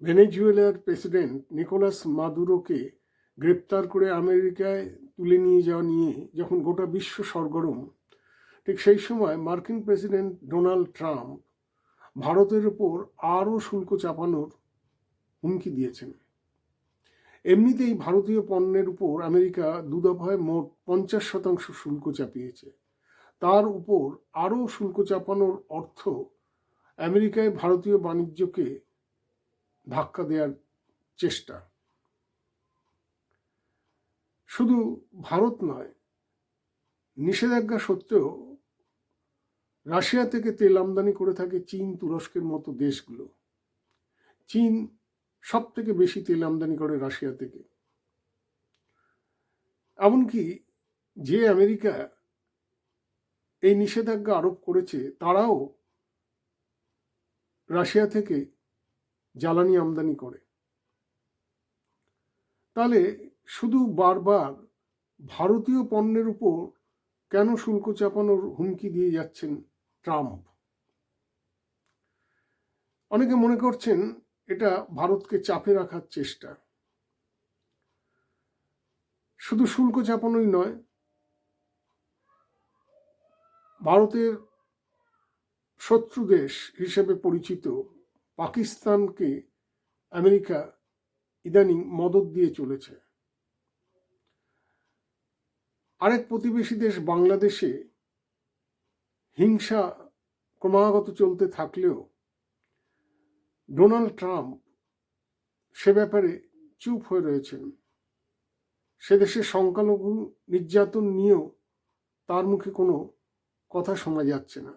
ভেনেজুয়েলার president Nicolas মাদুরোকে গ্রেপ্তার করে আমেরিকায় তুলে নিয়ে যাওয়া নিয়ে যখন গোটা বিশ্ব সরগরম, ঠিক সেই সময় মার্কিন প্রেসিডেন্ট ডোনাল্ড ট্রাম্প ভারতের ওপর আরও শুল্ক চাপানোর হুমকি দিয়েছেন। এমনিতেই ভারতীয় পণ্যের উপর আমেরিকা দুদফায় মোট 50% শুল্ক চাপিয়েছে। তার উপর আরও শুল্ক চাপানোর অর্থ আমেরিকায় ভারতীয় বাণিজ্যকে ধাক্কা দেওয়ার চেষ্টা। শুধু ভারত নয়, নিষেধাজ্ঞা সত্ত্বেও রাশিয়া থেকে তেল আমদানি করে থাকে চীন, তুরস্কের মতো দেশগুলো। চীন সব থেকে বেশি তেল আমদানি করে রাশিয়া থেকে। এমনকি যে আমেরিকা এই নিষেধাজ্ঞা আরোপ করেছে তারাও রাশিয়া থেকে জ্বালানি আমদানি করে। তাহলে শুধু বারবার ভারতীয় পণ্যের উপর কেন শুল্ক চাপানোর হুমকি দিয়ে যাচ্ছেন ট্রাম্প? অনেকে মনে করছেন এটা ভারতকে চাপে রাখার চেষ্টা। শুধু শুল্ক চাপানোই নয়, ভারতের শত্রু দেশ হিসেবে পরিচিত পাকিস্তানকে আমেরিকা ইদানিং মদদ দিয়ে চলেছে। আরেক প্রতিবেশী দেশ বাংলাদেশে হিংসা ক্রমাগত চলতে থাকলেও ডোনাল্ড ট্রাম্প সে ব্যাপারে চুপ হয়ে রয়েছেন। সে দেশে সংখ্যালঘু নির্যাতন নিয়েও তার মুখে কোনো কথা শোনা যাচ্ছে না।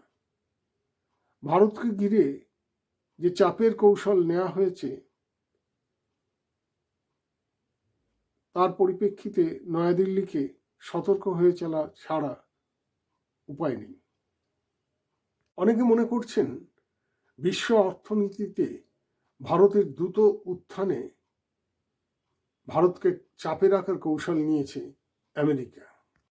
ভারতকে ঘিরে যে চাপের কৌশল নেওয়া হয়েছে তার পরিপ্রেক্ষিতে নয়াদিল্লিকে সতর্ক হয়ে চলা ছাড়া উপায় নেই। অনেকে মনে করছেন বিশ্ব অর্থনীতিতে ভারতের দ্রুত উত্থানে ভারতকে চাপে রাখার কৌশল নিয়েছে আমেরিকা।